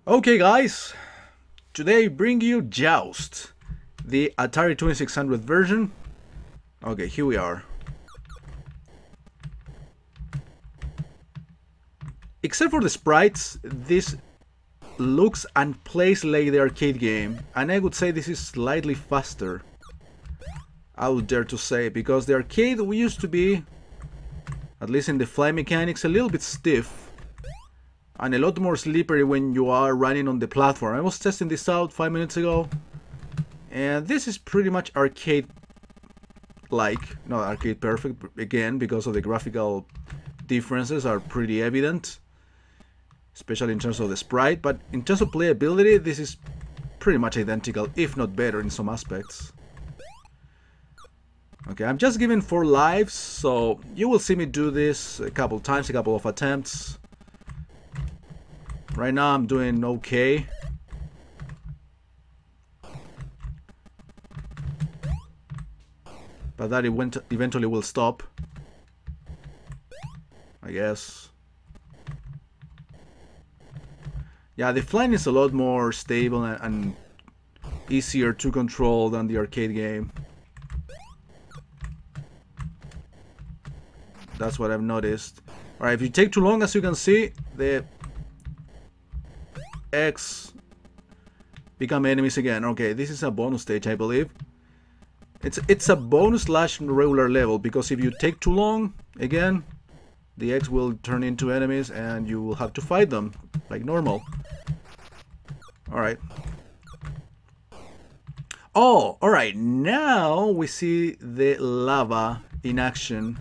Okay guys, today I bring you Joust, the Atari 2600 version. Okay, here we are. Except for the sprites, this looks and plays like the arcade game, and I would say this is slightly faster. I would dare to say, because the arcade we used to be, at least in the fly mechanics, a little bit stiff. And a lot more slippery when you are running on the platform. I was testing this out 5 minutes ago, and this is pretty much arcade-like, not arcade perfect, again, because of the graphical differences are pretty evident, especially in terms of the sprite, but in terms of playability, this is pretty much identical, if not better in some aspects. Okay, I'm just giving 4 lives, so you will see me do this a couple times, a couple of attempts. Right now I'm doing okay. But that eventually will stop, I guess. Yeah, the flying is a lot more stable and easier to control than the arcade game. That's what I've noticed. Alright, if you take too long, as you can see, the X become enemies again. Okay, this is a bonus stage, I believe. It's a bonus slash regular level, because if you take too long, again, the X will turn into enemies and you will have to fight them like normal. Alright. Oh, alright, now we see the lava in action.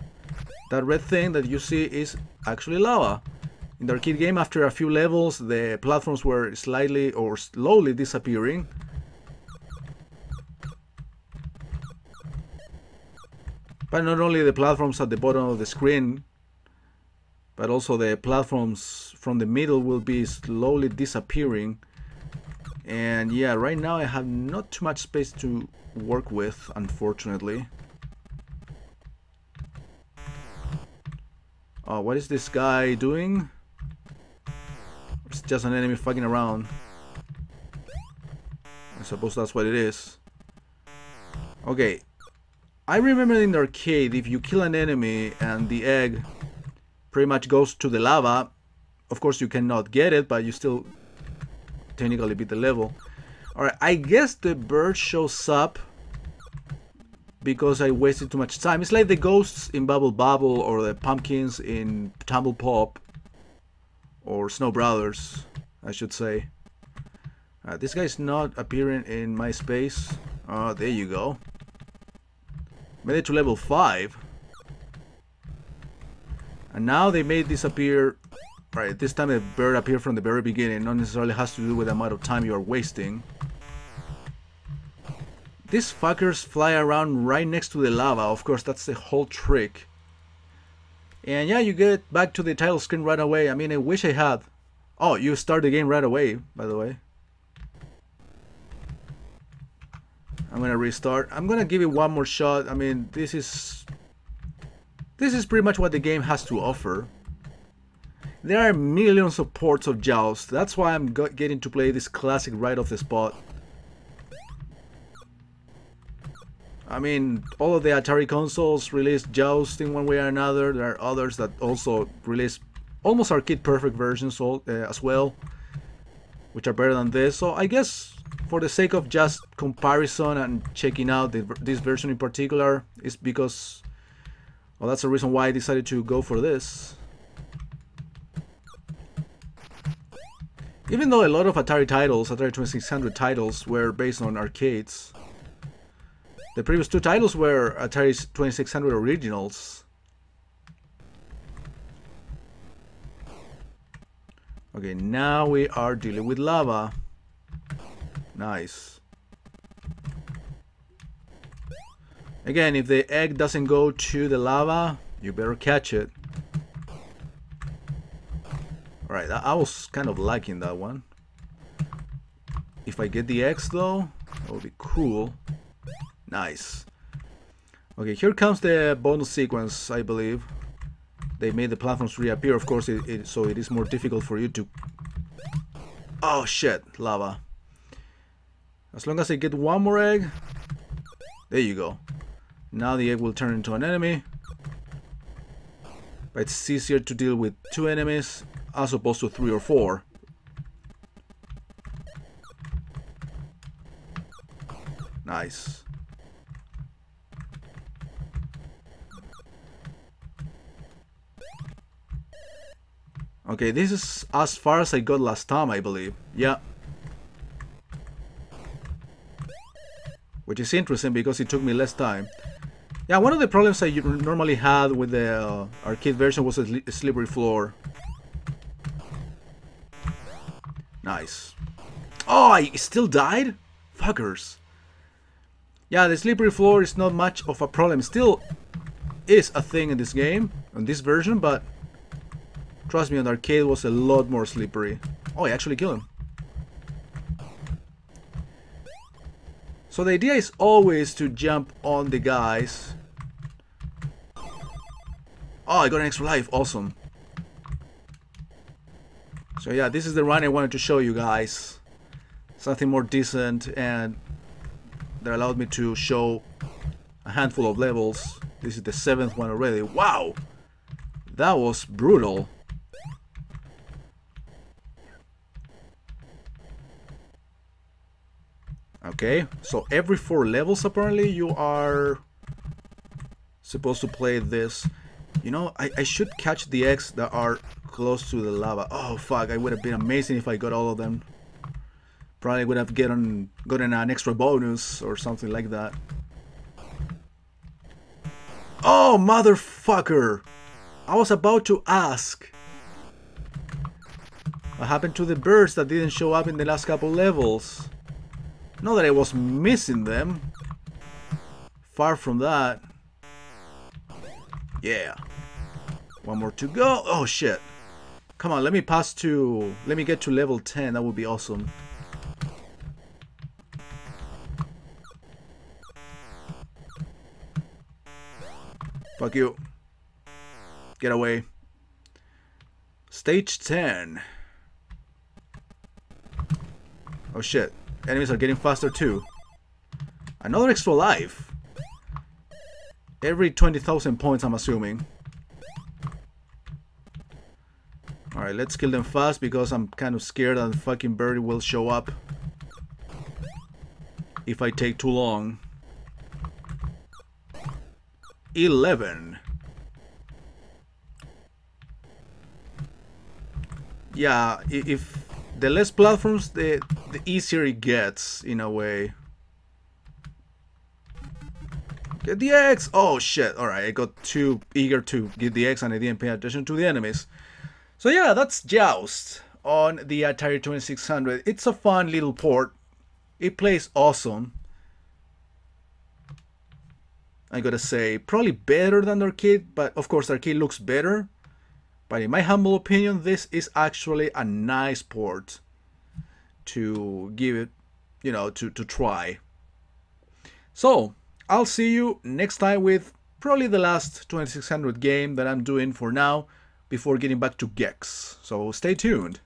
That red thing that you see is actually lava. In the arcade game, after a few levels, the platforms were slightly or slowly disappearing. But not only the platforms at the bottom of the screen, but also the platforms from the middle will be slowly disappearing. And yeah, right now I have not too much space to work with, unfortunately. Oh, what is this guy doing? It's just an enemy fucking around. I suppose that's what it is. Okay. I remember in the arcade, if you kill an enemy and the egg pretty much goes to the lava, of course you cannot get it, but you still technically beat the level. Alright, I guess the bird shows up because I wasted too much time. It's like the ghosts in Bubble Bobble or the pumpkins in Tumble Pop. Or Snow Brothers, I should say. This guy's not appearing in my space. Oh, there you go. Made it to level 5. And now they made this appear... Right, this time the bird appeared from the very beginning. Not necessarily has to do with the amount of time you are wasting. These fuckers fly around right next to the lava. Of course, that's the whole trick. And yeah, you get back to the title screen right away. I mean, I wish I had. Oh, you start the game right away, by the way. I'm gonna restart. I'm gonna give it one more shot. I mean, this is pretty much what the game has to offer. There are millions of ports of Joust. That's why I'm getting to play this classic right off the spot. I mean, all of the Atari consoles released Joust in one way or another. There are others that also release almost arcade perfect versions as well, which are better than this. So I guess for the sake of just comparison and checking out this version in particular, is because, well, that's the reason why I decided to go for this. Even though a lot of Atari titles, Atari 2600 titles, were based on arcades, the previous 2 titles were Atari 2600 originals. Okay, now we are dealing with lava. Nice. Again, if the egg doesn't go to the lava, you better catch it. Alright, I was kind of liking that one. If I get the X though, that would be cool. Nice. Okay, here comes the bonus sequence, I believe. They made the platforms reappear, of course, so it is more difficult for you to Oh shit, lava. As long as I get one more egg. There you go. Now the egg will turn into an enemy. But it's easier to deal with 2 enemies as opposed to 3 or 4. Nice. Okay, this is as far as I got last time, I believe. Yeah. Which is interesting because it took me less time. Yeah, one of the problems I normally had with the arcade version was a slippery floor. Nice. Oh, I still died? Fuckers. Yeah, the slippery floor is not much of a problem. Still is a thing in this game, on this version, but trust me, on the arcade it was a lot more slippery. Oh, I actually killed him. So the idea is always to jump on the guys. Oh, I got an extra life. Awesome. So yeah, this is the run I wanted to show you guys. Something more decent and that allowed me to show a handful of levels. This is the 7th one already. Wow! That was brutal. Okay, so every 4 levels apparently you are supposed to play this. You know, I should catch the eggs that are close to the lava. Oh fuck, it would have been amazing if I got all of them. Probably would have gotten an extra bonus or something like that. Oh motherfucker! I was about to ask. What happened to the birds that didn't show up in the last couple levels? Not that I was missing them. Far from that. Yeah. One more to go. Oh shit. Come on, let me get to level 10. That would be awesome. Fuck you. Get away. Stage 10. Oh shit. Enemies are getting faster too. Another extra life. Every 20,000 points, I'm assuming. Alright, let's kill them fast because I'm kind of scared that the fucking bird will show up if I take too long. 11. Yeah, if the less platforms, the easier it gets, in a way. Get the eggs! Oh shit, alright, I got too eager to get the eggs and I didn't pay attention to the enemies. So yeah, that's Joust on the Atari 2600. It's a fun little port. It plays awesome. I gotta say, probably better than the arcade, but of course the arcade looks better. But in my humble opinion, this is actually a nice port to give it, you know, to try. So, I'll see you next time with probably the last 2600 game that I'm doing for now before getting back to Gex. So stay tuned.